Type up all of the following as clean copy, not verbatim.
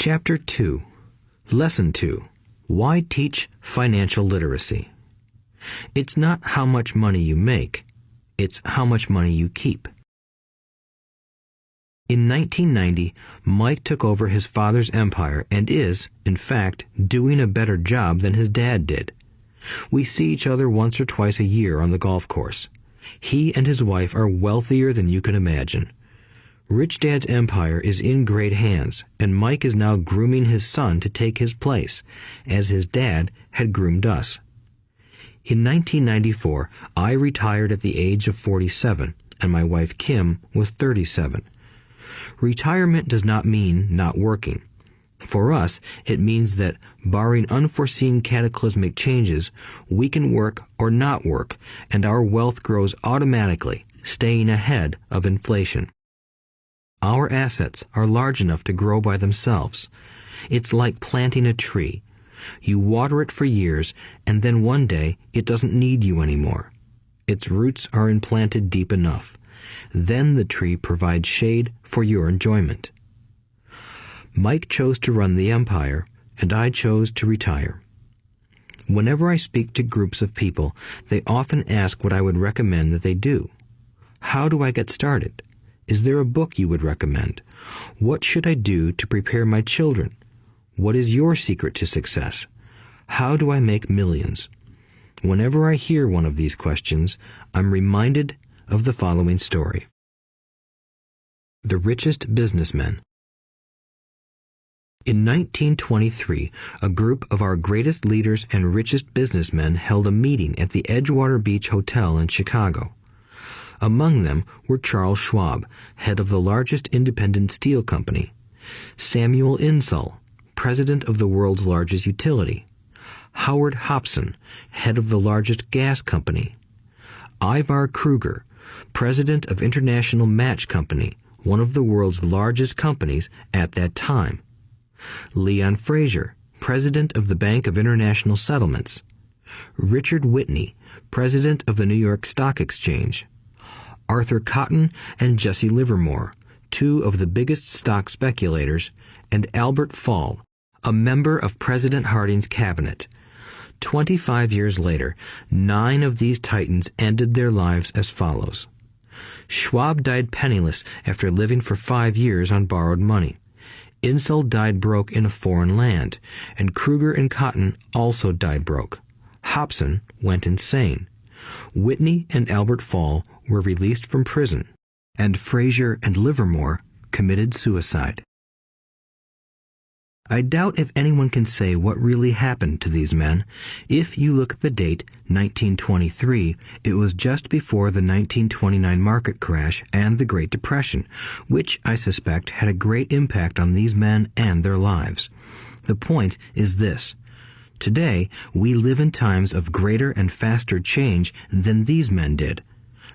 Chapter 2. Lesson 2. Why teach financial literacy? It's not how much money you make, it's how much money you keep. In 1990, Mike took over his father's empire and is, in fact, doing a better job than his dad did. We see each other once or twice a year on the golf course. He and his wife are wealthier than you can imagine. Rich Dad's empire is in great hands, and Mike is now grooming his son to take his place, as his dad had groomed us. In 1994, I retired at the age of 47, and my wife Kim was 37. Retirement does not mean not working. For us, it means that, barring unforeseen cataclysmic changes, we can work or not work, and our wealth grows automatically, staying ahead of inflation. Our assets are large enough to grow by themselves. It's like planting a tree. You water it for years, and then one day it doesn't need you anymore. Its roots are implanted deep enough. Then the tree provides shade for your enjoyment. Mike chose to run the empire, and I chose to retire. Whenever I speak to groups of people, they often ask what I would recommend that they do. How do I get started? Is there a book you would recommend? What should I do to prepare my children? What is your secret to success? How do I make millions? Whenever I hear one of these questions, I'm reminded of the following story. The Richest Businessmen. In 1923, a group of our greatest leaders and richest businessmen held a meeting at the Edgewater Beach Hotel in Chicago. Among them were Charles Schwab, head of the largest independent steel company; Samuel Insull, president of the world's largest utility; Howard Hobson, head of the largest gas company; Ivar Kruger, president of International Match Company, one of the world's largest companies at that time; Leon Fraser, president of the Bank of International Settlements; Richard Whitney, president of the New York Stock Exchange; Arthur Cotton and Jesse Livermore, two of the biggest stock speculators; and Albert Fall, a member of President Harding's cabinet. 25 years later, 9 of these titans ended their lives as follows. Schwab died penniless after living for 5 years on borrowed money. Insull died broke in a foreign land, and Kruger and Cotton also died broke. Hobson went insane. Whitney and Albert Fall were released from prison, and Fraser and Livermore committed suicide. I doubt if anyone can say what really happened to these men. If you look at the date, 1923, it was just before the 1929 market crash and the Great Depression, which I suspect had a great impact on these men and their lives. The point is this. Today, we live in times of greater and faster change than these men did.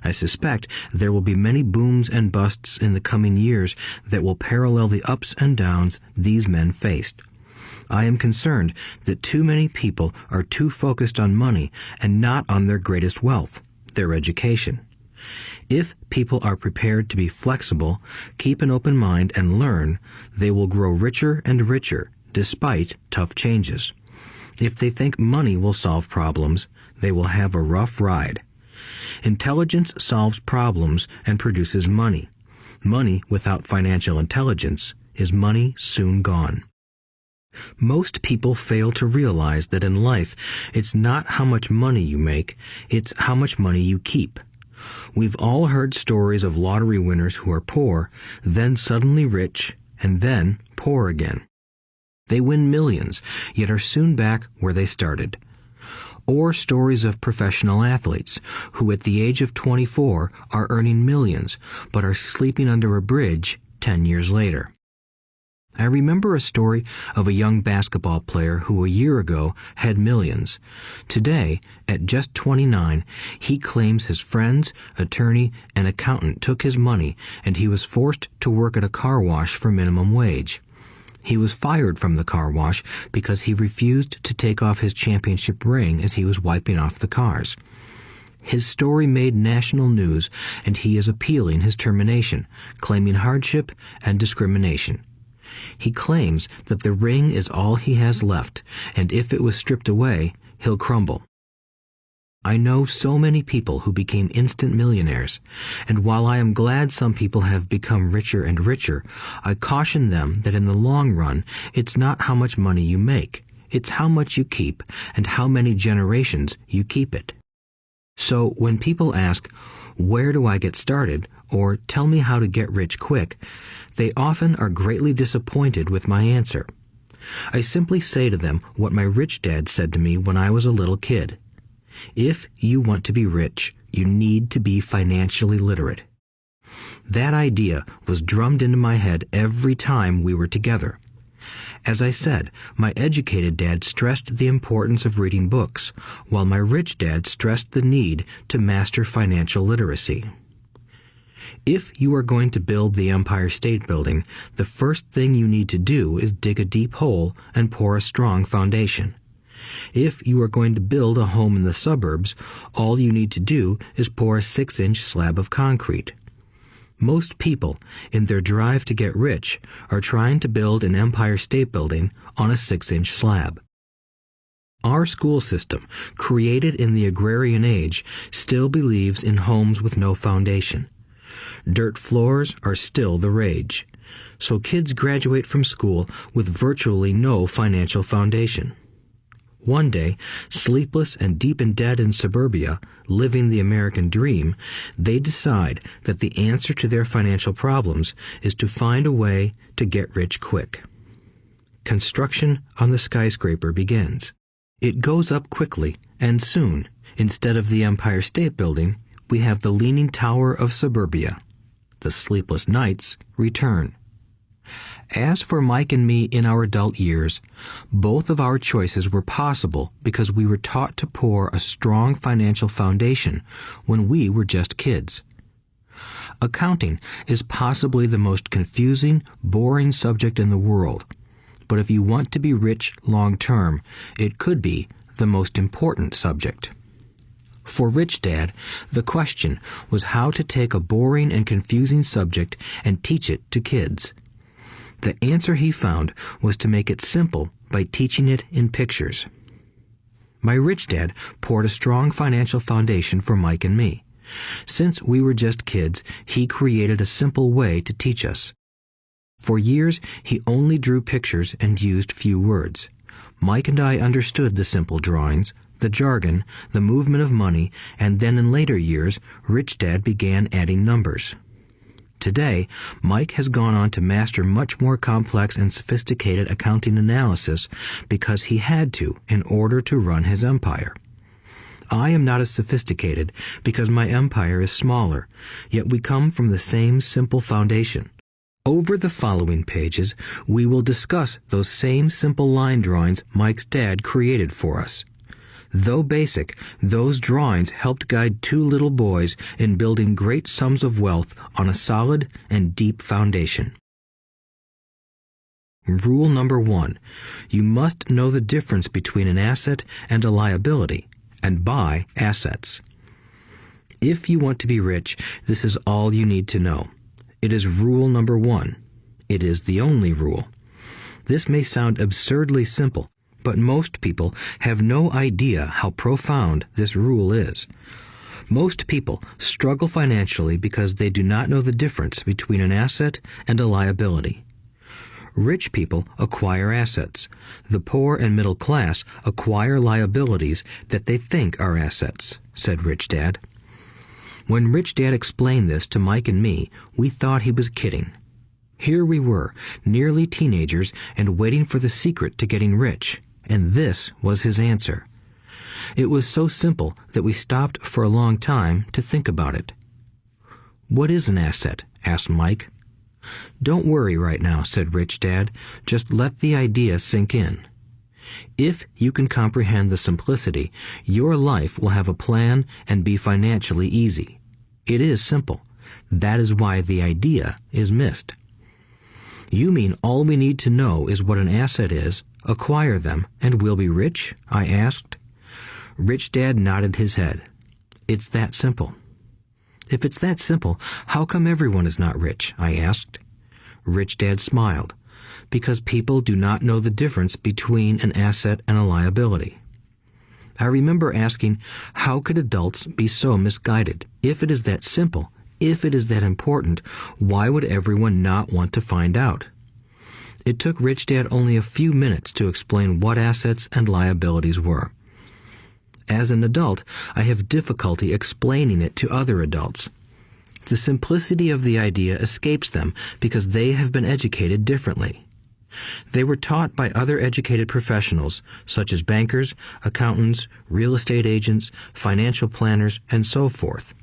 I suspect there will be many booms and busts in the coming years that will parallel the ups and downs these men faced. I am concerned that too many people are too focused on money and not on their greatest wealth, their education. If people are prepared to be flexible, keep an open mind, and learn, they will grow richer and richer despite tough changes. If they think money will solve problems, they will have a rough ride. Intelligence solves problems and produces money. Money without financial intelligence is money soon gone. Most people fail to realize that in life, it's not how much money you make, it's how much money you keep. We've all heard stories of lottery winners who are poor, then suddenly rich, and then poor again. They win millions, yet are soon back where they started. Or stories of professional athletes who at the age of 24 are earning millions but are sleeping under a bridge 10 years later. I remember a story of a young basketball player who a year ago had millions. Today, at just 29, he claims his friends, attorney, and accountant took his money and he was forced to work at a car wash for minimum wage. He was fired from the car wash because he refused to take off his championship ring as he was wiping off the cars. His story made national news, and he is appealing his termination, claiming hardship and discrimination. He claims that the ring is all he has left, and if it was stripped away, he'll crumble. I know so many people who became instant millionaires, and while I am glad some people have become richer and richer, I caution them that in the long run, it's not how much money you make, it's how much you keep and how many generations you keep it. So when people ask, "Where do I get started?" or "Tell me how to get rich quick," they often are greatly disappointed with my answer. I simply say to them what my rich dad said to me when I was a little kid. If you want to be rich, you need to be financially literate. That idea was drummed into my head every time we were together. As I said, my educated dad stressed the importance of reading books, while my rich dad stressed the need to master financial literacy. If you are going to build the Empire State Building, the first thing you need to do is dig a deep hole and pour a strong foundation. If you are going to build a home in the suburbs, all you need to do is pour a 6-inch slab of concrete. Most people, in their drive to get rich, are trying to build an Empire State Building on a 6-inch slab. Our school system, created in the agrarian age, still believes in homes with no foundation. Dirt floors are still the rage. So kids graduate from school with virtually no financial foundation. One day, sleepless and deep in debt in suburbia, living the American dream, they decide that the answer to their financial problems is to find a way to get rich quick. Construction on the skyscraper begins. It goes up quickly, and soon, instead of the Empire State Building, we have the Leaning Tower of suburbia. The sleepless nights return. As for Mike and me in our adult years, both of our choices were possible because we were taught to pour a strong financial foundation when we were just kids. Accounting is possibly the most confusing, boring subject in the world, but if you want to be rich long term, it could be the most important subject. For Rich Dad, the question was how to take a boring and confusing subject and teach it to kids. The answer he found was to make it simple by teaching it in pictures. My rich dad poured a strong financial foundation for Mike and me. Since we were just kids, he created a simple way to teach us. For years, he only drew pictures and used few words. Mike and I understood the simple drawings, the jargon, the movement of money, and then in later years, Rich Dad began adding numbers. Today, Mike has gone on to master much more complex and sophisticated accounting analysis because he had to in order to run his empire. I am not as sophisticated because my empire is smaller, yet we come from the same simple foundation. Over the following pages, we will discuss those same simple line drawings Mike's dad created for us. Though basic, those drawings helped guide two little boys in building great sums of wealth on a solid and deep foundation. Rule number 1. You must know the difference between an asset and a liability, and buy assets. If you want to be rich, this is all you need to know. It is rule number 1. It is the only rule. This may sound absurdly simple, but most people have no idea how profound this rule is. Most people struggle financially because they do not know the difference between an asset and a liability. Rich people acquire assets. The poor and middle class acquire liabilities that they think are assets, said Rich Dad. When Rich Dad explained this to Mike and me, we thought he was kidding. Here we were, nearly teenagers, and waiting for the secret to getting rich. And this was his answer. It was so simple that we stopped for a long time to think about it. "What is an asset?" asked Mike. "Don't worry right now," said Rich Dad. "Just let the idea sink in. If you can comprehend the simplicity, your life will have a plan and be financially easy. It is simple. That is why the idea is missed." "You mean all we need to know is what an asset is, acquire them, and we'll be rich?" I asked. Rich Dad nodded his head. "It's that simple." "If it's that simple, how come everyone is not rich?" I asked. Rich Dad smiled. because people do not know the difference between an asset and a liability. I remember asking, how could adults be so misguided? If it is that simple, if it is that important, why would everyone not want to find out? It took Rich Dad only a few minutes to explain what assets and liabilities were. As an adult, I have difficulty explaining it to other adults. The simplicity of the idea escapes them because they have been educated differently. They were taught by other educated professionals, such as bankers, accountants, real estate agents, financial planners, and so forth.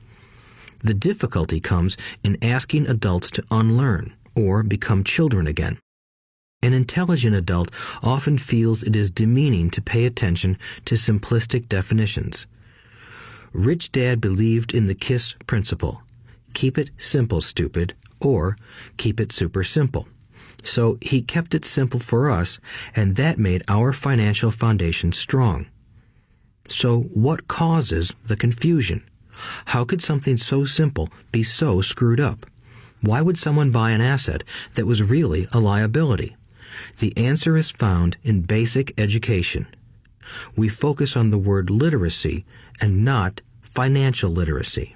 The difficulty comes in asking adults to unlearn or become children again. An intelligent adult often feels it is demeaning to pay attention to simplistic definitions. Rich Dad believed in the KISS principle. Keep it simple, stupid, or keep it super simple. So he kept it simple for us, and that made our financial foundation strong. So what causes the confusion? How could something so simple be so screwed up? Why would someone buy an asset that was really a liability? The answer is found in basic education. We focus on the word literacy and not financial literacy.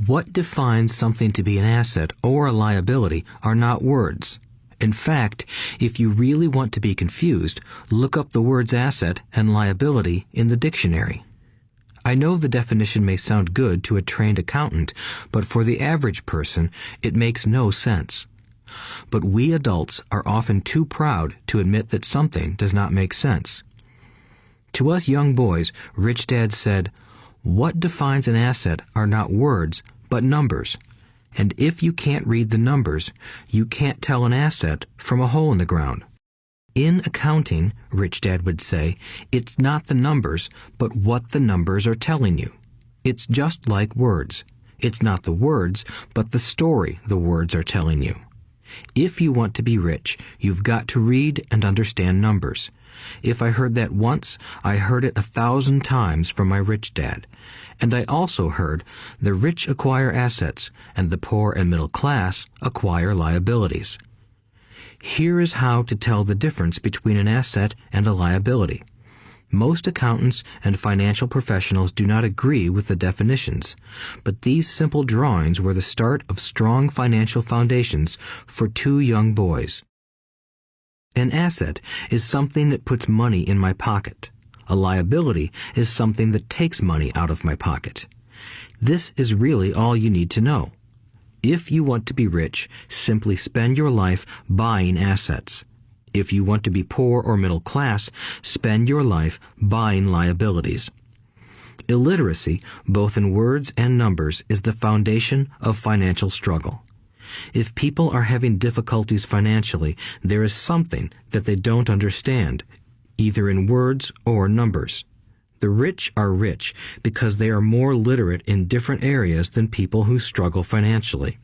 What defines something to be an asset or a liability are not words. In fact, if you really want to be confused, look up the words asset and liability in the dictionary. I know the definition may sound good to a trained accountant, but for the average person, it makes no sense. But we adults are often too proud to admit that something does not make sense. To us young boys, Rich Dad said, "What defines an asset are not words, but numbers. And if you can't read the numbers, you can't tell an asset from a hole in the ground." In accounting, Rich Dad would say, it's not the numbers, but what the numbers are telling you. It's just like words. It's not the words, but the story the words are telling you. If you want to be rich, you've got to read and understand numbers. If I heard that once, I heard it 1,000 times from my rich dad. And I also heard the rich acquire assets and the poor and middle class acquire liabilities. Here is how to tell the difference between an asset and a liability. Most accountants and financial professionals do not agree with the definitions, but these simple drawings were the start of strong financial foundations for two young boys. An asset is something that puts money in my pocket. A liability is something that takes money out of my pocket. This is really all you need to know. If you want to be rich, simply spend your life buying assets. If you want to be poor or middle class, spend your life buying liabilities. Illiteracy, both in words and numbers, is the foundation of financial struggle. If people are having difficulties financially, there is something that they don't understand, either in words or numbers. The rich are rich because they are more literate in different areas than people who struggle financially.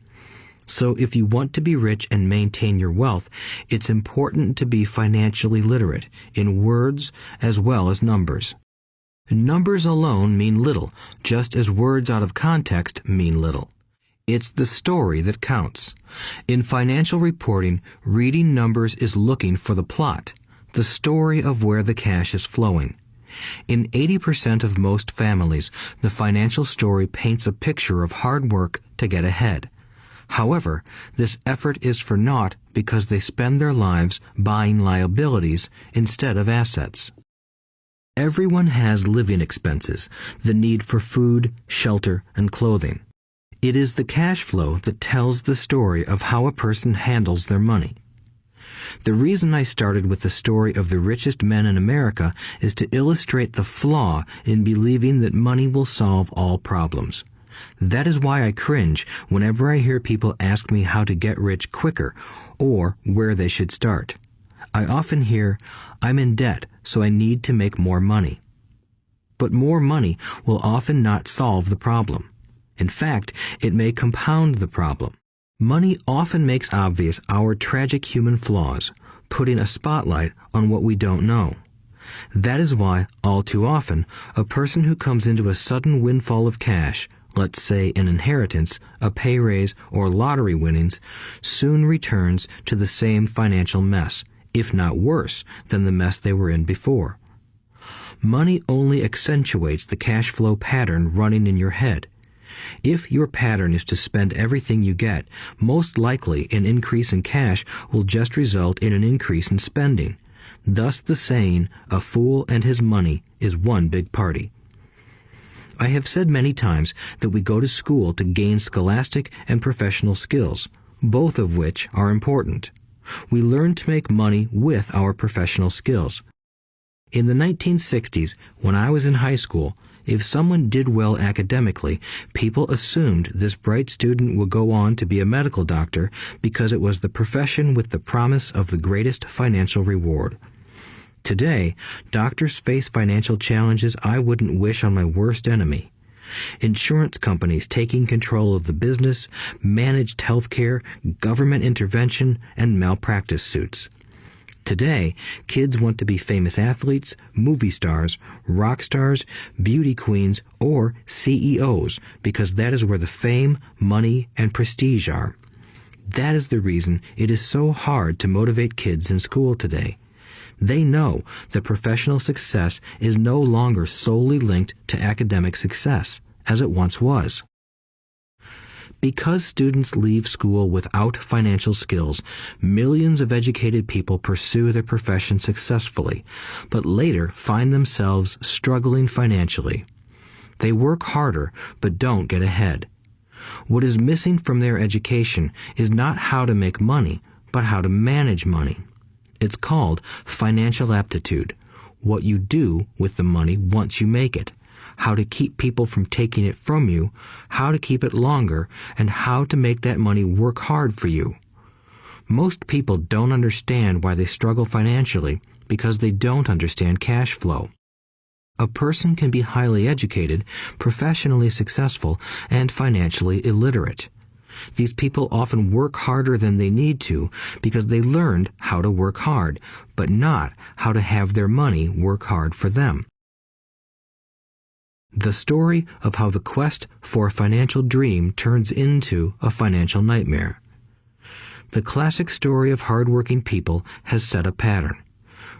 So if you want to be rich and maintain your wealth, it's important to be financially literate in words as well as numbers. Numbers alone mean little, just as words out of context mean little. It's the story that counts. In financial reporting, reading numbers is looking for the plot, the story of where the cash is flowing. In 80% of most families, the financial story paints a picture of hard work to get ahead. However, this effort is for naught because they spend their lives buying liabilities instead of assets. Everyone has living expenses, the need for food, shelter, and clothing. It is the cash flow that tells the story of how a person handles their money. The reason I started with the story of the richest men in America is to illustrate the flaw in believing that money will solve all problems. That is why I cringe whenever I hear people ask me how to get rich quicker or where they should start. I often hear, "I'm in debt, so I need to make more money." But more money will often not solve the problem. In fact, it may compound the problem. Money often makes obvious our tragic human flaws, putting a spotlight on what we don't know. That is why, all too often, a person who comes into a sudden windfall of cash, let's say an inheritance, a pay raise, or lottery winnings, soon returns to the same financial mess, if not worse than the mess they were in before. Money only accentuates the cash flow pattern running in your head. If your pattern is to spend everything you get, most likely an increase in cash will just result in an increase in spending. Thus the saying, "A fool and his money is one big party." I have said many times that we go to school to gain scholastic and professional skills, both of which are important. We learn to make money with our professional skills. In the 1960s, when I was in high school, if someone did well academically, people assumed this bright student would go on to be a medical doctor because it was the profession with the promise of the greatest financial reward. Today, doctors face financial challenges I wouldn't wish on my worst enemy. Insurance companies taking control of the business, managed health care, government intervention, and malpractice suits. Today, kids want to be famous athletes, movie stars, rock stars, beauty queens, or CEOs because that is where the fame, money, and prestige are. That is the reason it is so hard to motivate kids in school today. They know that professional success is no longer solely linked to academic success, as it once was. Because students leave school without financial skills, millions of educated people pursue their profession successfully, but later find themselves struggling financially. They work harder, but don't get ahead. What is missing from their education is not how to make money, but how to manage money. It's called financial aptitude, what you do with the money once you make it, how to keep people from taking it from you, how to keep it longer, and how to make that money work hard for you. Most people don't understand why they struggle financially because they don't understand cash flow. A person can be highly educated, professionally successful, and financially illiterate. These people often work harder than they need to because they learned how to work hard, but not how to have their money work hard for them. The story of how the quest for a financial dream turns into a financial nightmare. The classic story of hardworking people has set a pattern.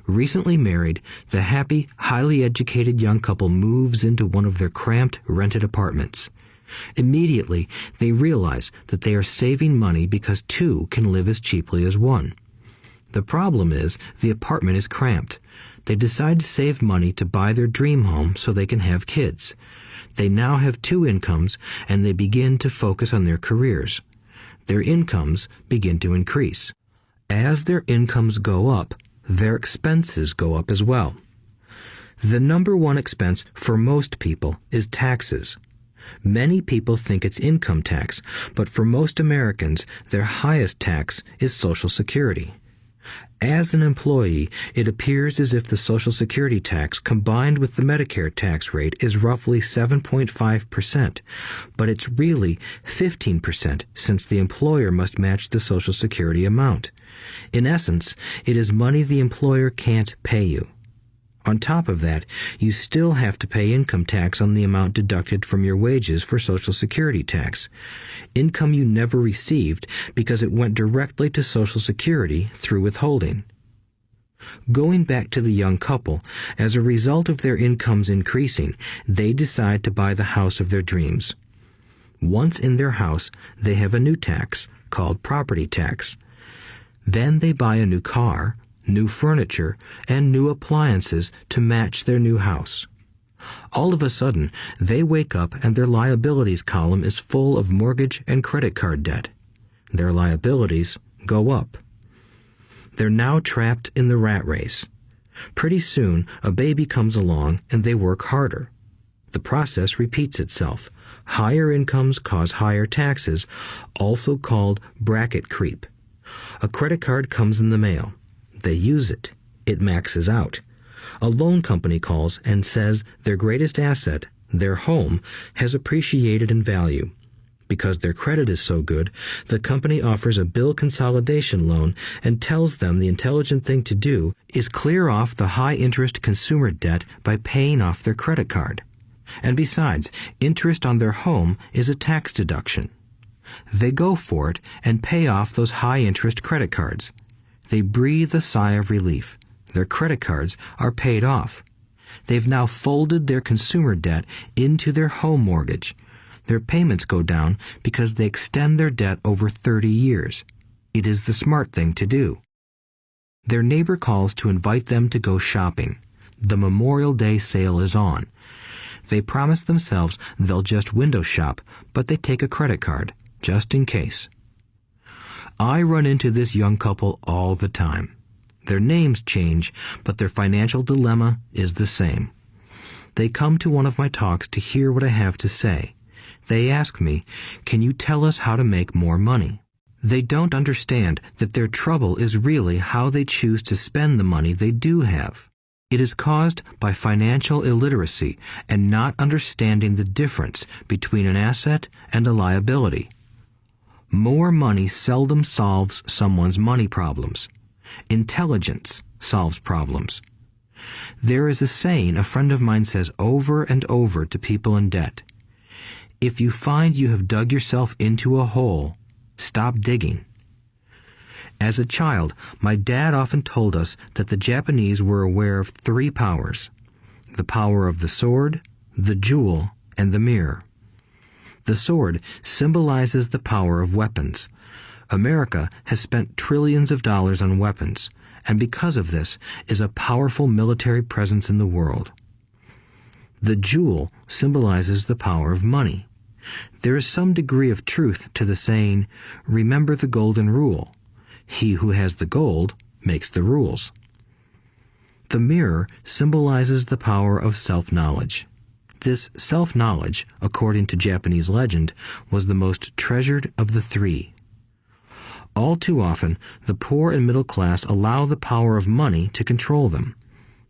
Recently married, the happy, highly educated young couple moves into one of their cramped, rented apartments. Immediately, they realize that they are saving money because two can live as cheaply as one. The problem is the apartment is cramped. They decide to save money to buy their dream home so they can have kids. They now have two incomes, and they begin to focus on their careers. Their incomes begin to increase. As their incomes go up, their expenses go up as well. The number one expense for most people is taxes. Many people think it's income tax, but for most Americans, their highest tax is Social Security. As an employee, it appears as if the Social Security tax combined with the Medicare tax rate is roughly 7.5%, but it's really 15% since the employer must match the Social Security amount. In essence, it is money the employer can't pay you. On top of that, you still have to pay income tax on the amount deducted from your wages for Social Security tax. Income you never received because it went directly to Social Security through withholding. Going back to the young couple, as a result of their incomes increasing, they decide to buy the house of their dreams. Once in their house, they have a new tax called property tax. Then they buy a new car, new furniture, and new appliances to match their new house. All of a sudden, they wake up and their liabilities column is full of mortgage and credit card debt. Their liabilities go up. They're now trapped in the rat race. Pretty soon, a baby comes along and they work harder. The process repeats itself. Higher incomes cause higher taxes, also called bracket creep. A credit card comes in the mail. They use it. It maxes out. A loan company calls and says their greatest asset, their home, has appreciated in value. Because their credit is so good, the company offers a bill consolidation loan and tells them the intelligent thing to do is clear off the high-interest consumer debt by paying off their credit card. And besides, interest on their home is a tax deduction. They go for it and pay off those high-interest credit cards. They breathe a sigh of relief. Their credit cards are paid off. They've now folded their consumer debt into their home mortgage. Their payments go down because they extend their debt over 30 years. It is the smart thing to do. Their neighbor calls to invite them to go shopping. The Memorial Day sale is on. They promise themselves they'll just window shop, but they take a credit card, just in case. I run into this young couple all the time. Their names change, but their financial dilemma is the same. They come to one of my talks to hear what I have to say. They ask me, "Can you tell us how to make more money?" They don't understand that their trouble is really how they choose to spend the money they do have. It is caused by financial illiteracy and not understanding the difference between an asset and a liability. More money seldom solves someone's money problems. Intelligence solves problems. There is a saying a friend of mine says over and over to people in debt. If you find you have dug yourself into a hole, stop digging. As a child, my dad often told us that the Japanese were aware of 3 powers: the power of the sword, the jewel, and the mirror. The sword symbolizes the power of weapons. America has spent trillions of dollars on weapons, and because of this is a powerful military presence in the world. The jewel symbolizes the power of money. There is some degree of truth to the saying, "Remember the golden rule. He who has the gold makes the rules." The mirror symbolizes the power of self-knowledge. This self-knowledge, according to Japanese legend, was the most treasured of the 3. All too often, the poor and middle class allow the power of money to control them.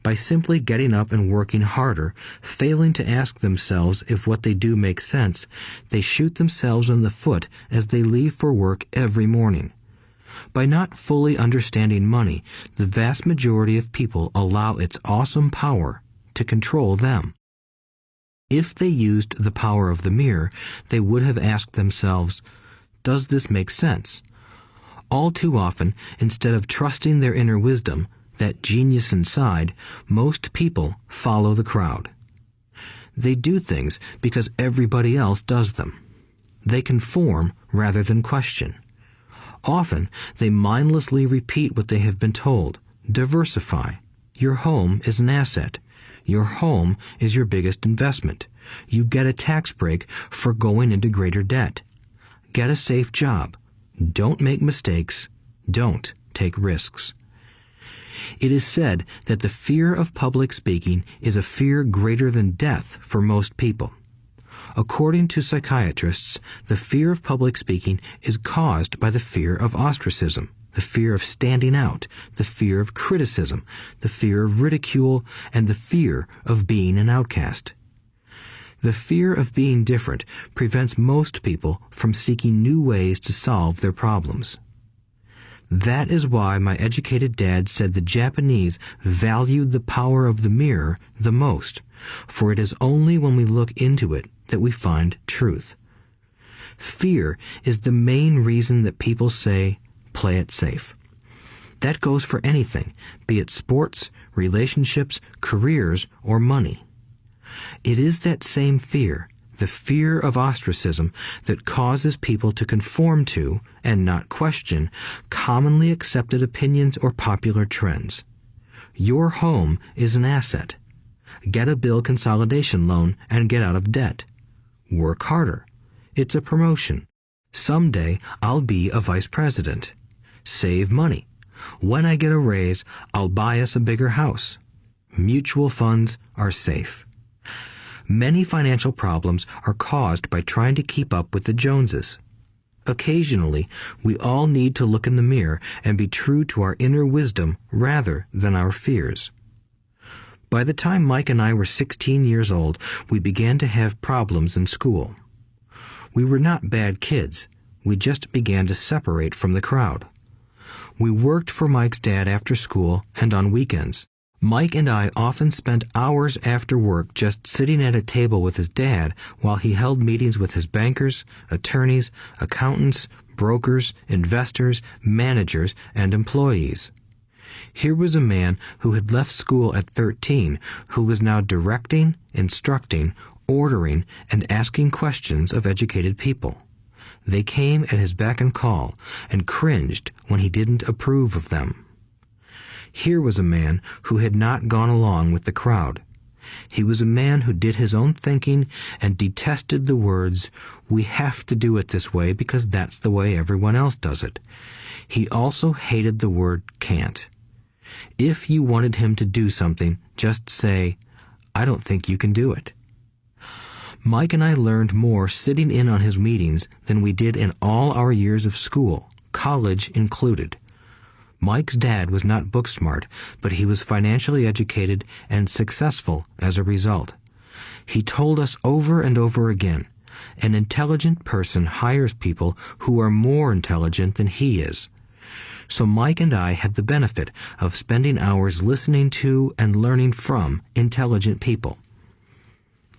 By simply getting up and working harder, failing to ask themselves if what they do makes sense, they shoot themselves in the foot as they leave for work every morning. By not fully understanding money, the vast majority of people allow its awesome power to control them. If they used the power of the mirror, they would have asked themselves, "Does this make sense?" All too often, instead of trusting their inner wisdom, that genius inside, most people follow the crowd. They do things because everybody else does them. They conform rather than question. Often, they mindlessly repeat what they have been told. Diversify. Your home is an asset. Your home is your biggest investment. You get a tax break for going into greater debt. Get a safe job. Don't make mistakes. Don't take risks. It is said that the fear of public speaking is a fear greater than death for most people. According to psychiatrists, the fear of public speaking is caused by the fear of ostracism, the fear of standing out, the fear of criticism, the fear of ridicule, and the fear of being an outcast. The fear of being different prevents most people from seeking new ways to solve their problems. That is why my educated dad said the Japanese valued the power of the mirror the most, for it is only when we look into it that we find truth. Fear is the main reason that people say, "Play it safe." That goes for anything, be it sports, relationships, careers, or money. It is that same fear, the fear of ostracism, that causes people to conform to, and not question, commonly accepted opinions or popular trends. Your home is an asset. Get a bill consolidation loan and get out of debt. Work harder. It's a promotion. Someday I'll be a vice president. Save money. When I get a raise, I'll buy us a bigger house. Mutual funds are safe. Many financial problems are caused by trying to keep up with the Joneses. Occasionally, we all need to look in the mirror and be true to our inner wisdom rather than our fears. By the time Mike and I were 16 years old, we began to have problems in school. We were not bad kids. We just began to separate from the crowd. We worked for Mike's dad after school and on weekends. Mike and I often spent hours after work just sitting at a table with his dad while he held meetings with his bankers, attorneys, accountants, brokers, investors, managers, and employees. Here was a man who had left school at 13 who was now directing, instructing, ordering, and asking questions of educated people. They came at his beck and call and cringed when he didn't approve of them. Here was a man who had not gone along with the crowd. He was a man who did his own thinking and detested the words, "We have to do it this way because that's the way everyone else does it." He also hated the word can't. If you wanted him to do something, just say, "I don't think you can do it." Mike and I learned more sitting in on his meetings than we did in all our years of school, college included. Mike's dad was not book smart, but he was financially educated and successful as a result. He told us over and over again, an intelligent person hires people who are more intelligent than he is. So Mike and I had the benefit of spending hours listening to and learning from intelligent people.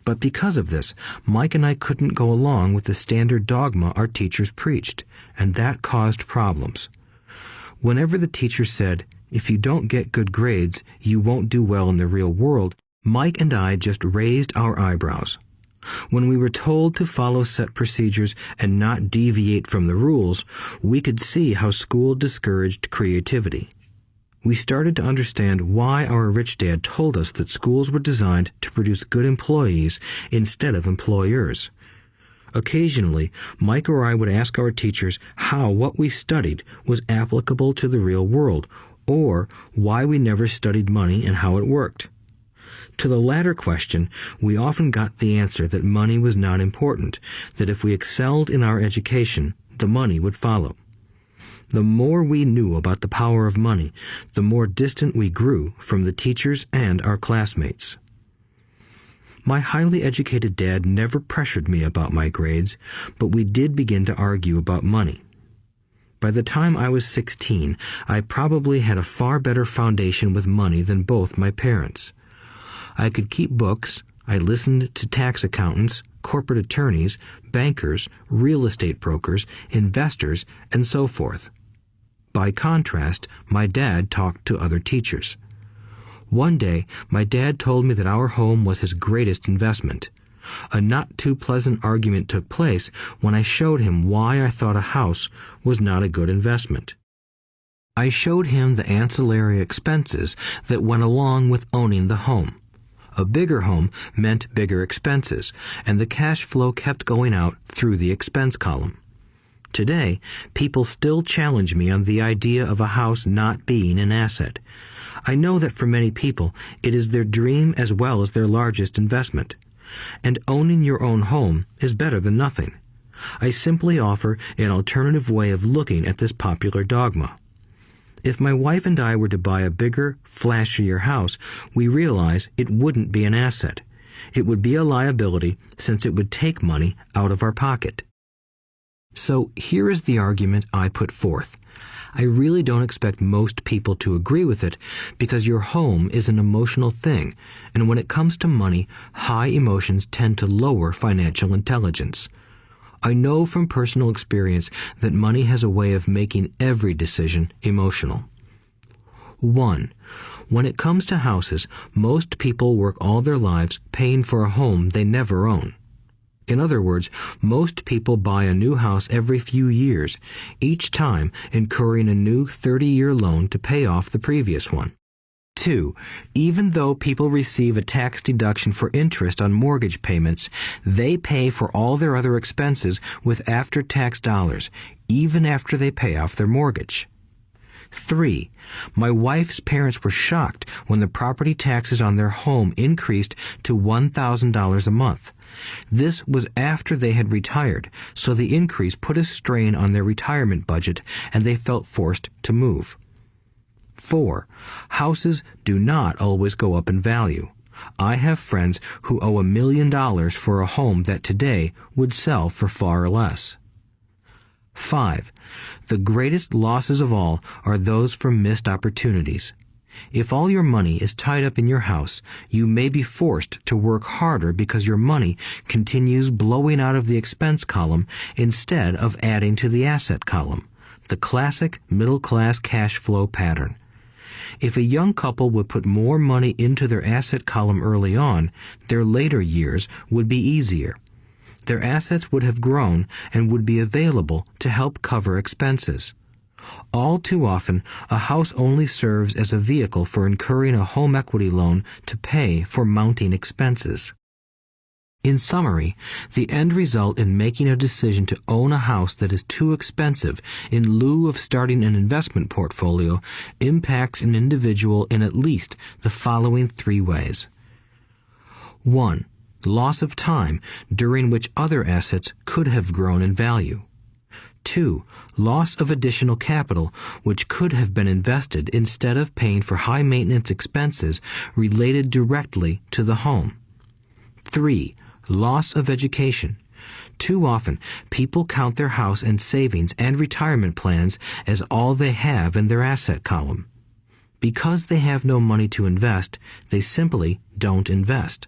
But because of this, Mike and I couldn't go along with the standard dogma our teachers preached, and that caused problems. Whenever the teacher said, "If you don't get good grades, you won't do well in the real world," Mike and I just raised our eyebrows. When we were told to follow set procedures and not deviate from the rules, we could see how school discouraged creativity. We started to understand why our rich dad told us that schools were designed to produce good employees instead of employers. Occasionally, Mike or I would ask our teachers how what we studied was applicable to the real world, or why we never studied money and how it worked. To the latter question, we often got the answer that money was not important, that if we excelled in our education, the money would follow. The more we knew about the power of money, the more distant we grew from the teachers and our classmates. My highly educated dad never pressured me about my grades, but we did begin to argue about money. By the time I was 16, I probably had a far better foundation with money than both my parents. I could keep books, I listened to tax accountants, corporate attorneys, bankers, real estate brokers, investors, and so forth. By contrast, my dad talked to other teachers. One day, my dad told me that our home was his greatest investment. A not-too-pleasant argument took place when I showed him why I thought a house was not a good investment. I showed him the ancillary expenses that went along with owning the home. A bigger home meant bigger expenses, and the cash flow kept going out through the expense column. Today, people still challenge me on the idea of a house not being an asset. I know that for many people, it is their dream as well as their largest investment. And owning your own home is better than nothing. I simply offer an alternative way of looking at this popular dogma. If my wife and I were to buy a bigger, flashier house, we realize it wouldn't be an asset. It would be a liability since it would take money out of our pocket. So here is the argument I put forth. I really don't expect most people to agree with it because your home is an emotional thing, and when it comes to money, high emotions tend to lower financial intelligence. I know from personal experience that money has a way of making every decision emotional. 1. When it comes to houses, most people work all their lives paying for a home they never own. In other words, most people buy a new house every few years, each time incurring a new 30-year loan to pay off the previous one. 2. Even though people receive a tax deduction for interest on mortgage payments, they pay for all their other expenses with after-tax dollars, even after they pay off their mortgage. 3. My wife's parents were shocked when the property taxes on their home increased to $1,000 a month. This was after they had retired, so the increase put a strain on their retirement budget and they felt forced to move. 4. Houses do not always go up in value. I have friends who owe $1 million for a home that today would sell for far less. 5. The greatest losses of all are those from missed opportunities. If all your money is tied up in your house, you may be forced to work harder because your money continues blowing out of the expense column instead of adding to the asset column, the classic middle-class cash flow pattern. If a young couple would put more money into their asset column early on, their later years would be easier. Their assets would have grown and would be available to help cover expenses. All too often, a house only serves as a vehicle for incurring a home equity loan to pay for mounting expenses. In summary, the end result in making a decision to own a house that is too expensive in lieu of starting an investment portfolio impacts an individual in at least the following 3 ways. 1. Loss of time during which other assets could have grown in value. 2. Loss of additional capital which could have been invested instead of paying for high-maintenance expenses related directly to the home. 3. Loss of education. Too often, people count their house and savings and retirement plans as all they have in their asset column. Because they have no money to invest, they simply don't invest.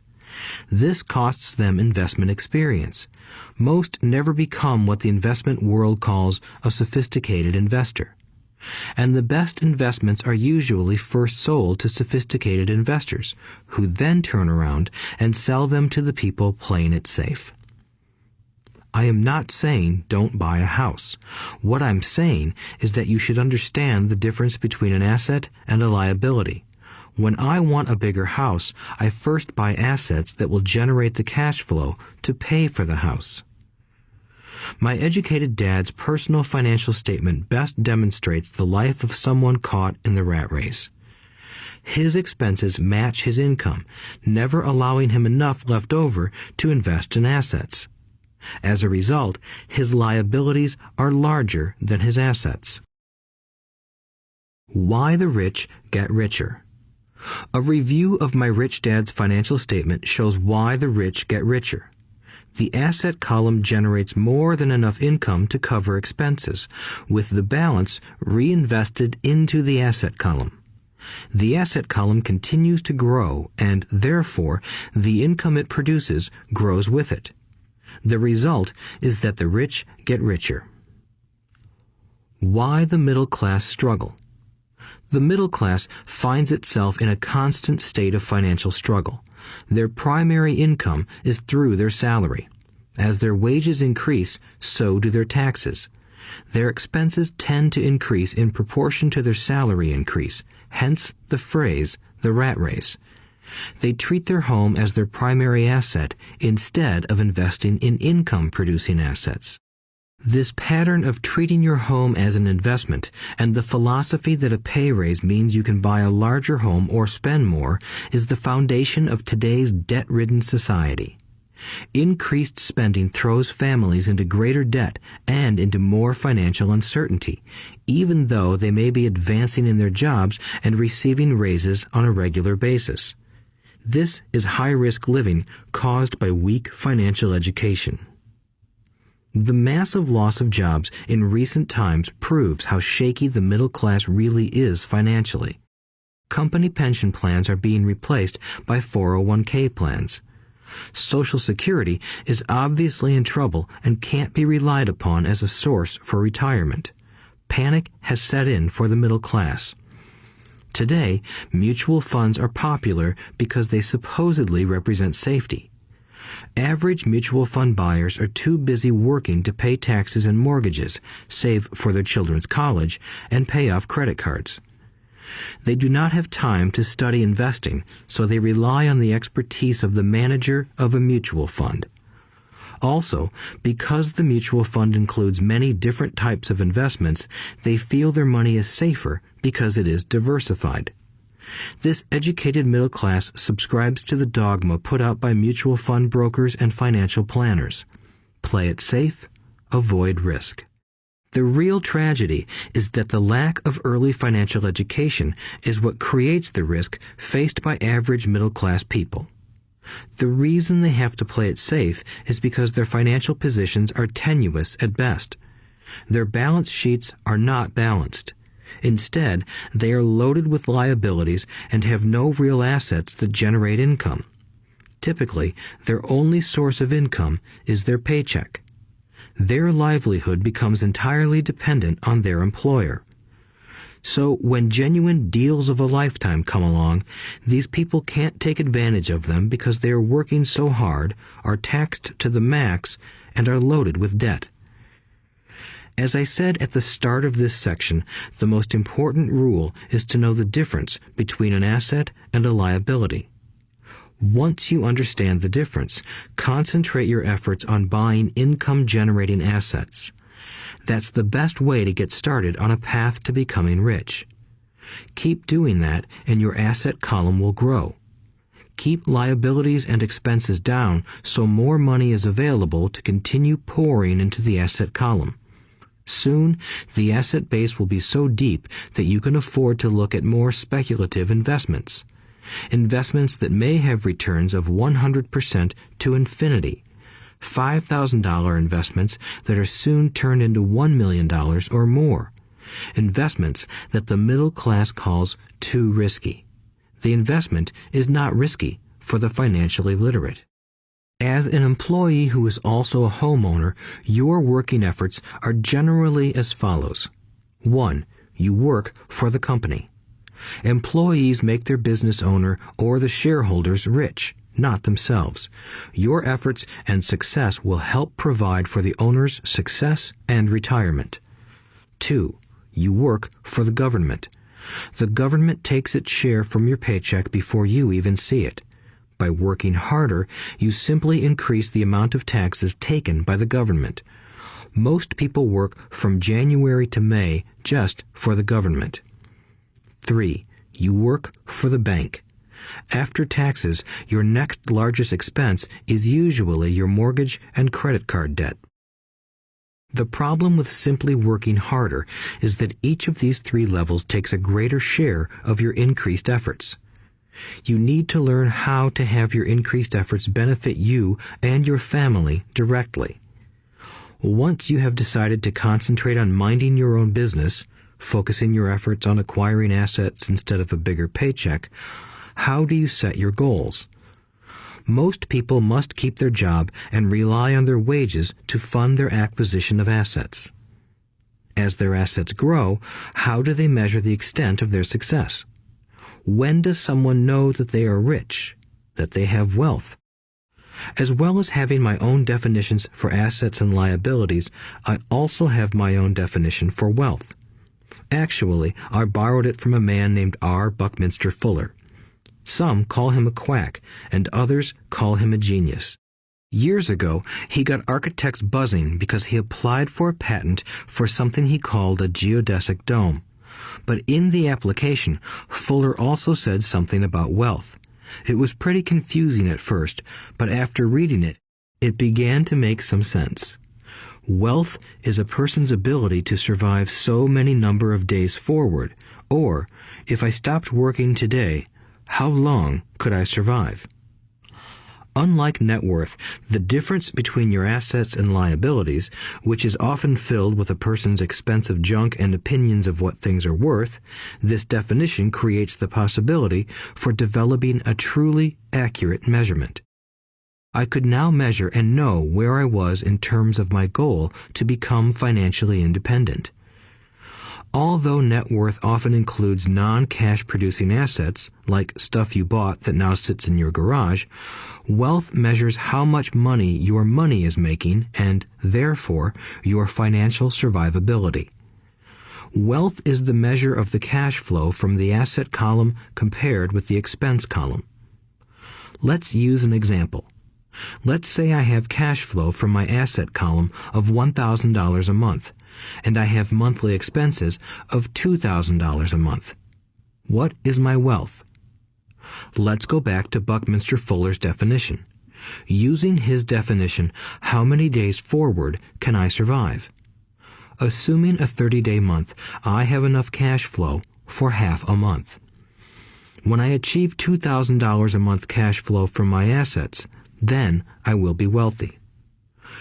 This costs them investment experience. Most never become what the investment world calls a sophisticated investor. And the best investments are usually first sold to sophisticated investors, who then turn around and sell them to the people playing it safe. I am not saying don't buy a house. What I'm saying is that you should understand the difference between an asset and a liability. When I want a bigger house, I first buy assets that will generate the cash flow to pay for the house. My educated dad's personal financial statement best demonstrates the life of someone caught in the rat race. His expenses match his income, never allowing him enough left over to invest in assets. As a result, his liabilities are larger than his assets. Why the rich get richer. A review of my rich dad's financial statement shows why the rich get richer. The asset column generates more than enough income to cover expenses, with the balance reinvested into the asset column. The asset column continues to grow, and therefore the income it produces grows with it. The result is that the rich get richer. Why the middle class struggle? The middle class finds itself in a constant state of financial struggle. Their primary income is through their salary. As their wages increase, so do their taxes. Their expenses tend to increase in proportion to their salary increase, hence the phrase, the rat race. They treat their home as their primary asset instead of investing in income-producing assets. This pattern of treating your home as an investment and the philosophy that a pay raise means you can buy a larger home or spend more is the foundation of today's debt-ridden society. Increased spending throws families into greater debt and into more financial uncertainty, even though they may be advancing in their jobs and receiving raises on a regular basis. This is high-risk living caused by weak financial education. The massive loss of jobs in recent times proves how shaky the middle class really is financially. Company pension plans are being replaced by 401k plans. Social Security is obviously in trouble and can't be relied upon as a source for retirement. Panic has set in for the middle class. Today, mutual funds are popular because they supposedly represent safety. Average mutual fund buyers are too busy working to pay taxes and mortgages, save for their children's college, and pay off credit cards. They do not have time to study investing, so they rely on the expertise of the manager of a mutual fund. Also, because the mutual fund includes many different types of investments, they feel their money is safer because it is diversified. This educated middle class subscribes to the dogma put out by mutual fund brokers and financial planners. Play it safe, avoid risk. The real tragedy is that the lack of early financial education is what creates the risk faced by average middle class people. The reason they have to play it safe is because their financial positions are tenuous at best. Their balance sheets are not balanced. Instead, they are loaded with liabilities and have no real assets that generate income. Typically, their only source of income is their paycheck. Their livelihood becomes entirely dependent on their employer. So when genuine deals of a lifetime come along, these people can't take advantage of them because they are working so hard, are taxed to the max, and are loaded with debt. As I said at the start of this section, the most important rule is to know the difference between an asset and a liability. Once you understand the difference, concentrate your efforts on buying income-generating assets. That's the best way to get started on a path to becoming rich. Keep doing that and your asset column will grow. Keep liabilities and expenses down so more money is available to continue pouring into the asset column. Soon, the asset base will be so deep that you can afford to look at more speculative investments. Investments that may have returns of 100% to infinity. $5,000 investments that are soon turned into $1 million or more. Investments that the middle class calls too risky. The investment is not risky for the financially literate. As an employee who is also a homeowner, your working efforts are generally as follows. 1. You work for the company. Employees make their business owner or the shareholders rich, not themselves. Your efforts and success will help provide for the owner's success and retirement. 2. You work for the government. The government takes its share from your paycheck before you even see it. By working harder, you simply increase the amount of taxes taken by the government. Most people work from January to May just for the government. 3. You work for the bank. After taxes, your next largest expense is usually your mortgage and credit card debt. The problem with simply working harder is that each of these 3 levels takes a greater share of your increased efforts. You need to learn how to have your increased efforts benefit you and your family directly. Once you have decided to concentrate on minding your own business, focusing your efforts on acquiring assets instead of a bigger paycheck, how do you set your goals? Most people must keep their job and rely on their wages to fund their acquisition of assets. As their assets grow, how do they measure the extent of their success? When does someone know that they are rich, that they have wealth? As well as having my own definitions for assets and liabilities, I also have my own definition for wealth. Actually, I borrowed it from a man named R. Buckminster Fuller. Some call him a quack, and others call him a genius. Years ago, he got architects buzzing because he applied for a patent for something he called a geodesic dome. But in the application, Fuller also said something about wealth. It was pretty confusing at first, but after reading it, it began to make some sense. Wealth is a person's ability to survive so many number of days forward, or, if I stopped working today, how long could I survive? Unlike net worth, the difference between your assets and liabilities, which is often filled with a person's expensive junk and opinions of what things are worth, this definition creates the possibility for developing a truly accurate measurement. I could now measure and know where I was in terms of my goal to become financially independent. Although net worth often includes non-cash producing assets, like stuff you bought that now sits in your garage, wealth measures how much money your money is making and, therefore, your financial survivability. Wealth is the measure of the cash flow from the asset column compared with the expense column. Let's use an example. Let's say I have cash flow from my asset column of $1,000 a month, and I have monthly expenses of $2,000 a month. What is my wealth? Let's go back to Buckminster Fuller's definition. Using his definition, how many days forward can I survive? Assuming a 30-day month, I have enough cash flow for half a month. When I achieve $2,000 a month cash flow from my assets, then I will be wealthy.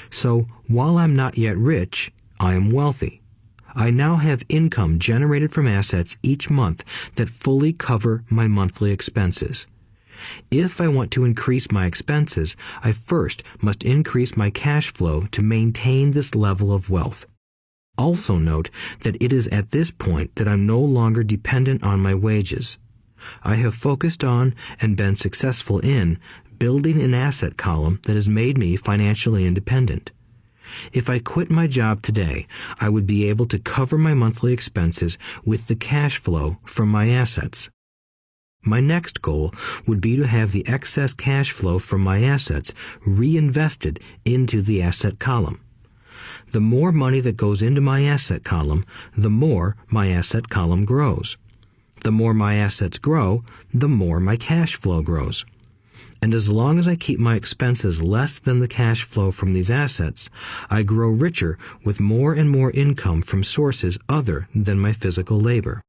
So, while I'm not yet rich, I am wealthy. I now have income generated from assets each month that fully cover my monthly expenses. If I want to increase my expenses, I first must increase my cash flow to maintain this level of wealth. Also note that it is at this point that I'm no longer dependent on my wages. I have focused on and been successful in building an asset column that has made me financially independent. If I quit my job today, I would be able to cover my monthly expenses with the cash flow from my assets. My next goal would be to have the excess cash flow from my assets reinvested into the asset column. The more money that goes into my asset column, the more my asset column grows. The more my assets grow, the more my cash flow grows. And as long as I keep my expenses less than the cash flow from these assets, I grow richer with more and more income from sources other than my physical labor.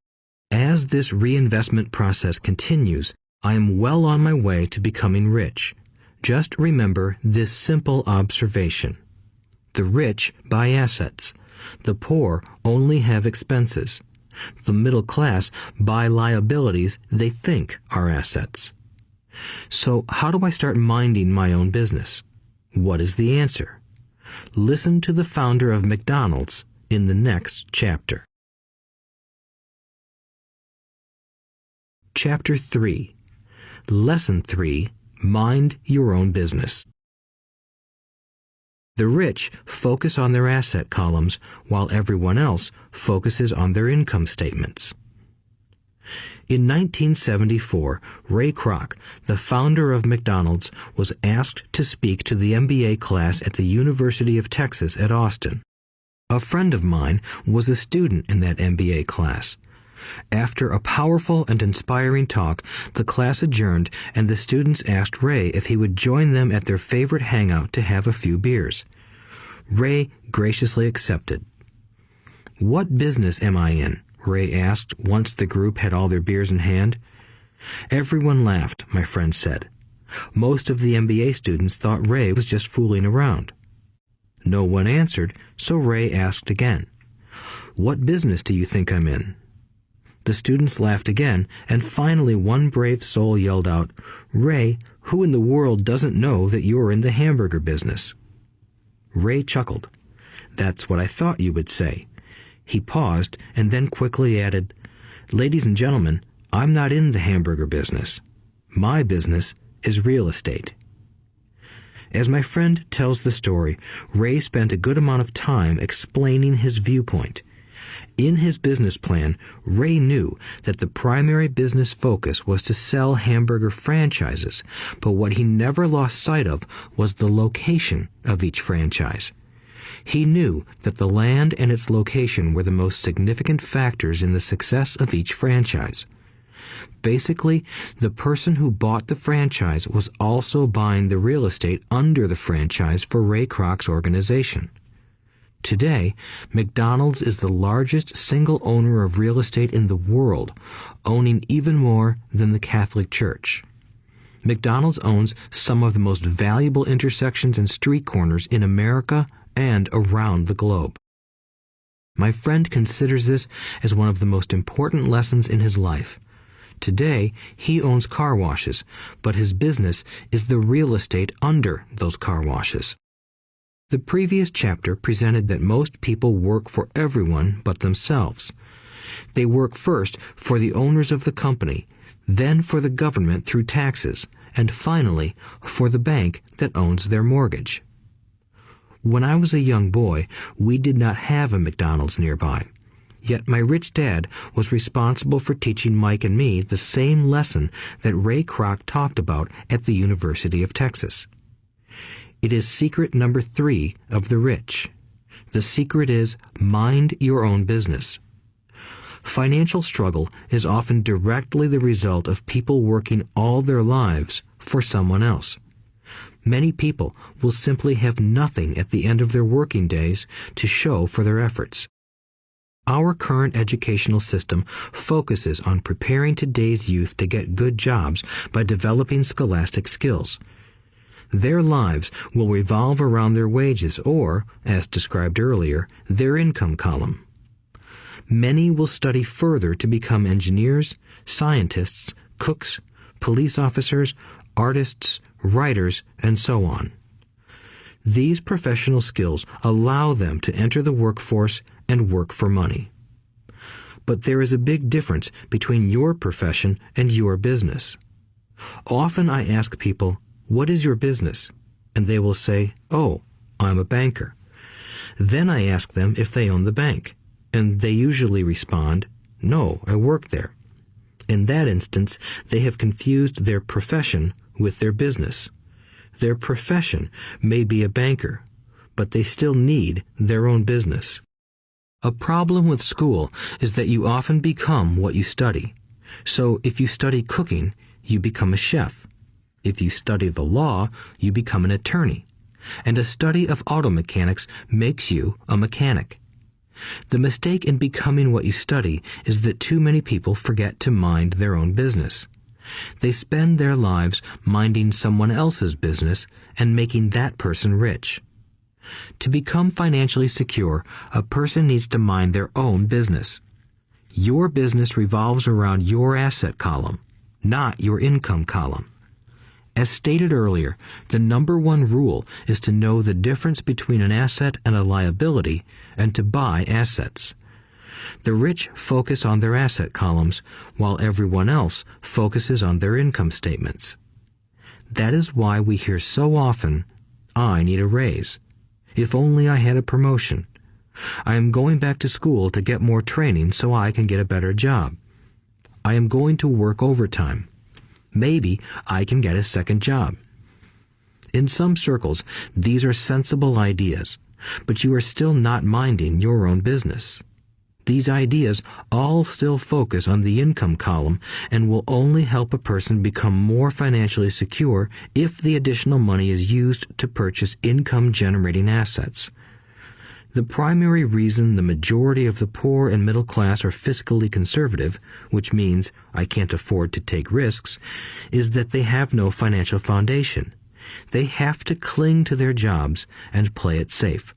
As this reinvestment process continues, I am well on my way to becoming rich. Just remember this simple observation. The rich buy assets. The poor only have expenses. The middle class buy liabilities they think are assets. So how do I start minding my own business? What is the answer? Listen to the founder of McDonald's in the next chapter. Chapter 3. Lesson 3. Mind your own business. The rich focus on their asset columns while everyone else focuses on their income statements. In 1974, Ray Kroc, the founder of McDonald's, was asked to speak to the MBA class at the University of Texas at Austin. A friend of mine was a student in that MBA class. After a powerful and inspiring talk, the class adjourned and the students asked Ray if he would join them at their favorite hangout to have a few beers. Ray graciously accepted. "What business am I in?" Ray asked once the group had all their beers in hand. Everyone laughed, my friend said. Most of the MBA students thought Ray was just fooling around. No one answered, so Ray asked again. "What business do you think I'm in?" The students laughed again, and finally one brave soul yelled out, "Ray, who in the world doesn't know that you're in the hamburger business?" Ray chuckled. "That's what I thought you would say." He paused and then quickly added, "Ladies and gentlemen, I'm not in the hamburger business. My business is real estate." As my friend tells the story, Ray spent a good amount of time explaining his viewpoint. In his business plan, Ray knew that the primary business focus was to sell hamburger franchises, but what he never lost sight of was the location of each franchise. He knew that the land and its location were the most significant factors in the success of each franchise. Basically, the person who bought the franchise was also buying the real estate under the franchise for Ray Kroc's organization. Today, McDonald's is the largest single owner of real estate in the world, owning even more than the Catholic Church. McDonald's owns some of the most valuable intersections and street corners in America and around the globe. My friend considers this as one of the most important lessons in his life. Today, he owns car washes, but his business is the real estate under those car washes. The previous chapter presented that most people work for everyone but themselves. They work first for the owners of the company, then for the government through taxes, and finally for the bank that owns their mortgage. When I was a young boy, we did not have a McDonald's nearby. Yet my rich dad was responsible for teaching Mike and me the same lesson that Ray Kroc talked about at the University of Texas. It is secret number 3 of the rich. The secret is mind your own business. Financial struggle is often directly the result of people working all their lives for someone else. Many people will simply have nothing at the end of their working days to show for their efforts. Our current educational system focuses on preparing today's youth to get good jobs by developing scholastic skills. Their lives will revolve around their wages or, as described earlier, their income column. Many will study further to become engineers, scientists, cooks, police officers, artists, writers, and so on. These professional skills allow them to enter the workforce and work for money. But there is a big difference between your profession and your business. Often I ask people, "What is your business?" And they will say, "Oh, I'm a banker." Then I ask them if they own the bank, and they usually respond, "No, I work there." In that instance, they have confused their profession with their business. Their profession may be a banker, but they still need their own business. A problem with school is that you often become what you study. So if you study cooking, you become a chef. If you study the law, you become an attorney. And a study of auto mechanics makes you a mechanic. The mistake in becoming what you study is that too many people forget to mind their own business. They spend their lives minding someone else's business and making that person rich. To become financially secure, a person needs to mind their own business. Your business revolves around your asset column, not your income column. As stated earlier, the number one rule is to know the difference between an asset and a liability and to buy assets. The rich focus on their asset columns, while everyone else focuses on their income statements. That is why we hear so often, "I need a raise. If only I had a promotion. I am going back to school to get more training so I can get a better job. I am going to work overtime. Maybe I can get a second job." In some circles, these are sensible ideas, but you are still not minding your own business. These ideas all still focus on the income column and will only help a person become more financially secure if the additional money is used to purchase income-generating assets. The primary reason the majority of the poor and middle class are fiscally conservative, which means I can't afford to take risks, is that they have no financial foundation. They have to cling to their jobs and play it safe.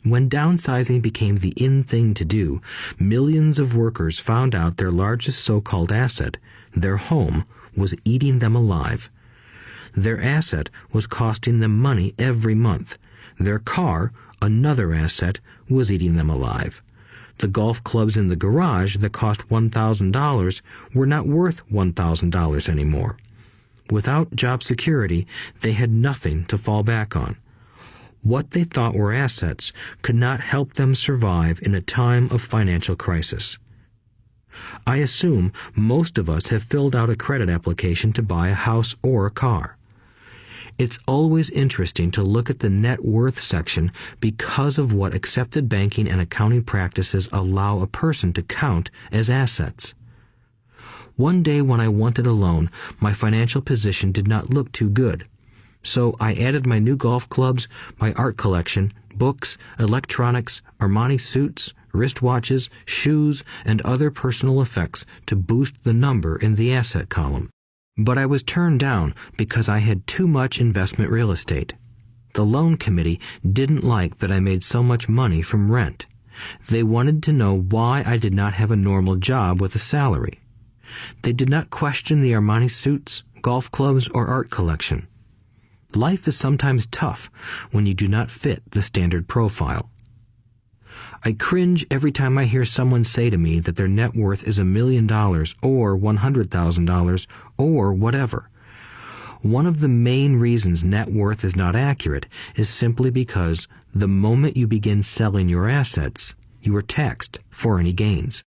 When downsizing became the in thing to do, millions of workers found out their largest so-called asset, their home, was eating them alive. Their asset was costing them money every month. Their car, another asset, was eating them alive. The golf clubs in the garage that cost $1,000 were not worth $1,000 anymore. Without job security, they had nothing to fall back on. What they thought were assets could not help them survive in a time of financial crisis. I assume most of us have filled out a credit application to buy a house or a car. It's always interesting to look at the net worth section because of what accepted banking and accounting practices allow a person to count as assets. One day when I wanted a loan, my financial position did not look too good. So I added my new golf clubs, my art collection, books, electronics, Armani suits, wristwatches, shoes, and other personal effects to boost the number in the asset column. But I was turned down because I had too much investment real estate. The loan committee didn't like that I made so much money from rent. They wanted to know why I did not have a normal job with a salary. They did not question the Armani suits, golf clubs, or art collection. Life is sometimes tough when you do not fit the standard profile. I cringe every time I hear someone say to me that their net worth is $1 million or $100,000 or whatever. One of the main reasons net worth is not accurate is simply because the moment you begin selling your assets, you are taxed for any gains.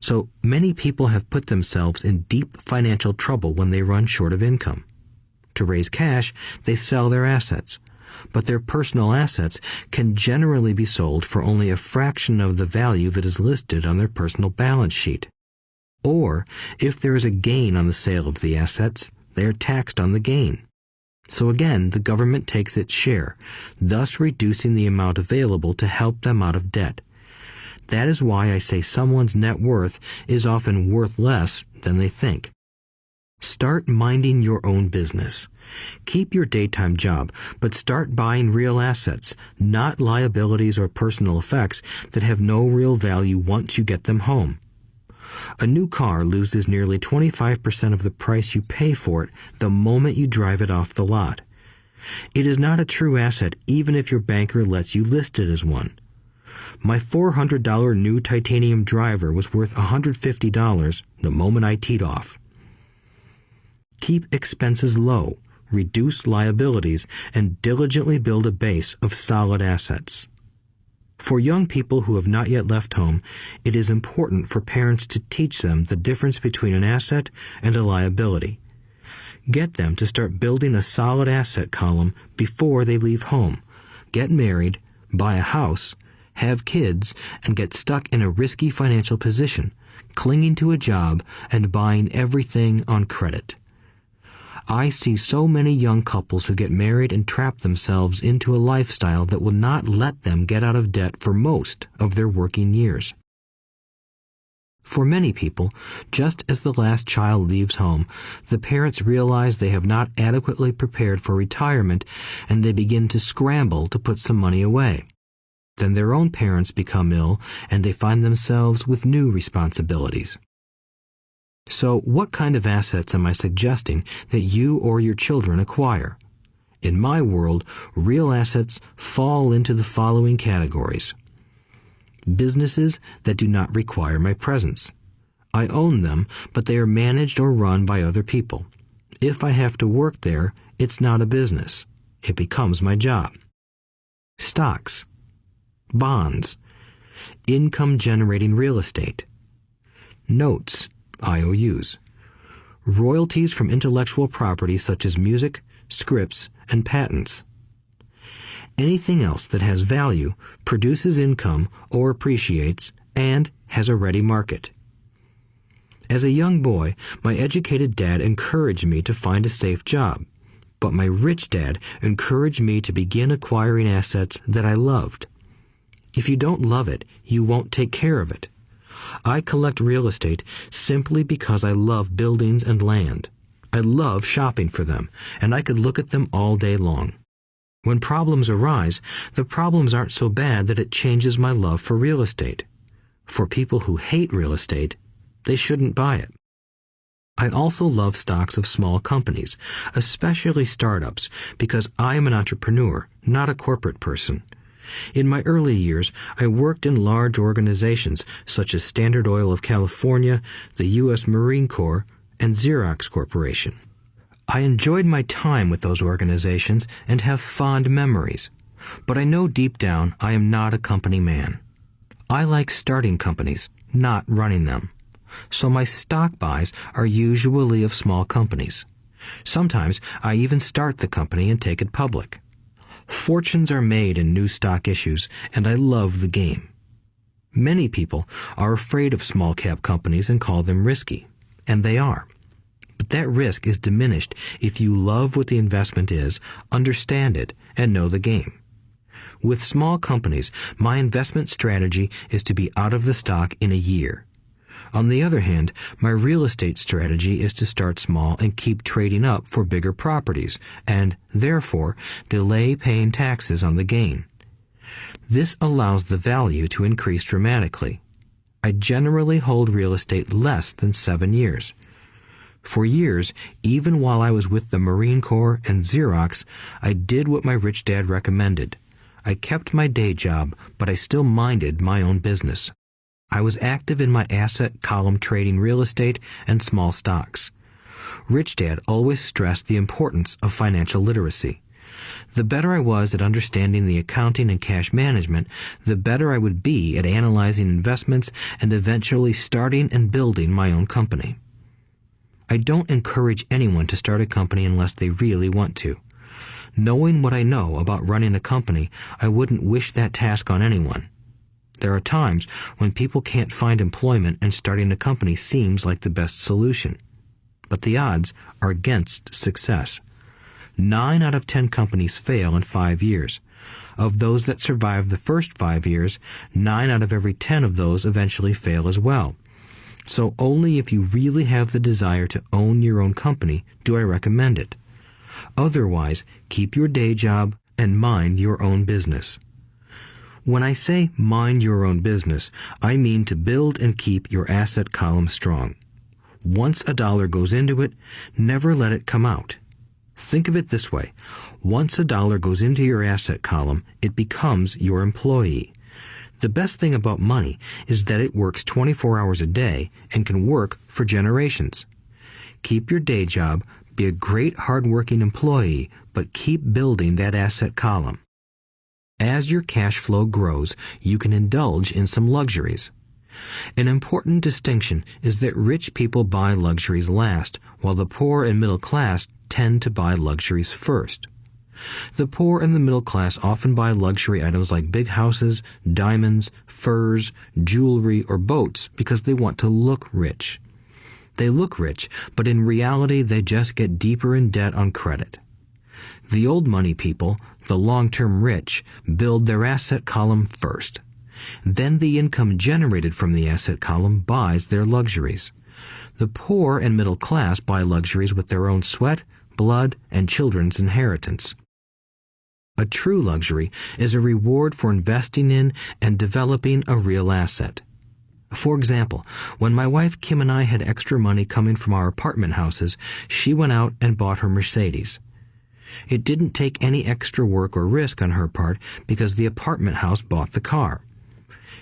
So many people have put themselves in deep financial trouble when they run short of income. To raise cash, they sell their assets, but their personal assets can generally be sold for only a fraction of the value that is listed on their personal balance sheet. Or, if there is a gain on the sale of the assets, they are taxed on the gain. So again, the government takes its share, thus reducing the amount available to help them out of debt. That is why I say someone's net worth is often worth less than they think. Start minding your own business. Keep your daytime job, but start buying real assets, not liabilities or personal effects that have no real value once you get them home. A new car loses nearly 25% of the price you pay for it the moment you drive it off the lot. It is not a true asset even if your banker lets you list it as one. My $400 new titanium driver was worth $150 the moment I teed off. Keep expenses low, reduce liabilities, and diligently build a base of solid assets. For young people who have not yet left home, it is important for parents to teach them the difference between an asset and a liability. Get them to start building a solid asset column before they leave home, get married, buy a house, have kids, and get stuck in a risky financial position, clinging to a job and buying everything on credit. I see so many young couples who get married and trap themselves into a lifestyle that will not let them get out of debt for most of their working years. For many people, just as the last child leaves home, the parents realize they have not adequately prepared for retirement and they begin to scramble to put some money away. Then their own parents become ill and they find themselves with new responsibilities. So what kind of assets am I suggesting that you or your children acquire? In my world, real assets fall into the following categories. Businesses that do not require my presence. I own them, but they are managed or run by other people. If I have to work there, it's not a business. It becomes my job. Stocks. Bonds. Income-generating real estate. Notes. IOUs. Royalties from intellectual property such as music, scripts, and patents. Anything else that has value, produces income, or appreciates, and has a ready market. As a young boy, my educated dad encouraged me to find a safe job, but my rich dad encouraged me to begin acquiring assets that I loved. If you don't love it, you won't take care of it. I collect real estate simply because I love buildings and land. I love shopping for them, and I could look at them all day long. When problems arise, the problems aren't so bad that it changes my love for real estate. For people who hate real estate, they shouldn't buy it. I also love stocks of small companies, especially startups, because I am an entrepreneur, not a corporate person. In my early years, I worked in large organizations such as Standard Oil of California, the U.S. Marine Corps, and Xerox Corporation. I enjoyed my time with those organizations and have fond memories, but I know deep down I am not a company man. I like starting companies, not running them. So my stock buys are usually of small companies. Sometimes I even start the company and take it public. Fortunes are made in new stock issues, and I love the game. Many people are afraid of small-cap companies and call them risky, and they are. But that risk is diminished if you love what the investment is, understand it, and know the game. With small companies, my investment strategy is to be out of the stock in a year. On the other hand, my real estate strategy is to start small and keep trading up for bigger properties, and, therefore, delay paying taxes on the gain. This allows the value to increase dramatically. I generally hold real estate less than 7 years. For years, even while I was with the Marine Corps and Xerox, I did what my rich dad recommended. I kept my day job, but I still minded my own business. I was active in my asset column trading real estate and small stocks. Rich Dad always stressed the importance of financial literacy. The better I was at understanding the accounting and cash management, the better I would be at analyzing investments and eventually starting and building my own company. I don't encourage anyone to start a company unless they really want to. Knowing what I know about running a company, I wouldn't wish that task on anyone. There are times when people can't find employment and starting a company seems like the best solution. But the odds are against success. 9 out of 10 companies fail in 5 years. Of those that survive the first 5 years, 9 out of every 10 of those eventually fail as well. So only if you really have the desire to own your own company do I recommend it. Otherwise, keep your day job and mind your own business. When I say mind your own business, I mean to build and keep your asset column strong. Once a dollar goes into it, never let it come out. Think of it this way. Once a dollar goes into your asset column, it becomes your employee. The best thing about money is that it works 24 hours a day and can work for generations. Keep your day job, be a great hard-working employee, but keep building that asset column. As your cash flow grows, you can indulge in some luxuries. An important distinction is that rich people buy luxuries last, while the poor and middle class tend to buy luxuries first. The poor and the middle class often buy luxury items like big houses, diamonds, furs, jewelry, or boats because they want to look rich. They look rich, but in reality they just get deeper in debt on credit. The old money people, the long-term rich, build their asset column first. Then the income generated from the asset column buys their luxuries. The poor and middle class buy luxuries with their own sweat, blood, and children's inheritance. A true luxury is a reward for investing in and developing a real asset. For example, when my wife Kim and I had extra money coming from our apartment houses, she went out and bought her Mercedes. It didn't take any extra work or risk on her part because the apartment house bought the car.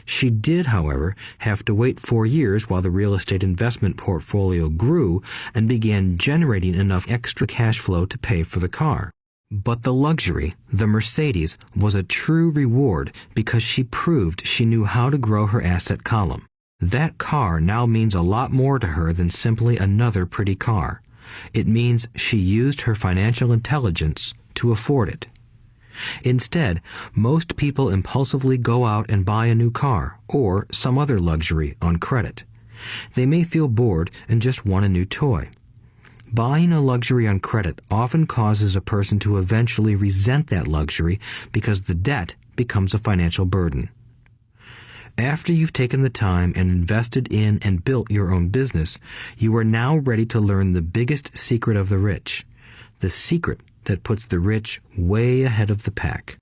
She did, however, have to wait 4 years while the real estate investment portfolio grew and began generating enough extra cash flow to pay for the car. But the luxury, the Mercedes, was a true reward because she proved she knew how to grow her asset column. That car now means a lot more to her than simply another pretty car. It means she used her financial intelligence to afford it. Instead, most people impulsively go out and buy a new car or some other luxury on credit. They may feel bored and just want a new toy. Buying a luxury on credit often causes a person to eventually resent that luxury because the debt becomes a financial burden. After you've taken the time and invested in and built your own business, you are now ready to learn the biggest secret of the rich, the secret that puts the rich way ahead of the pack.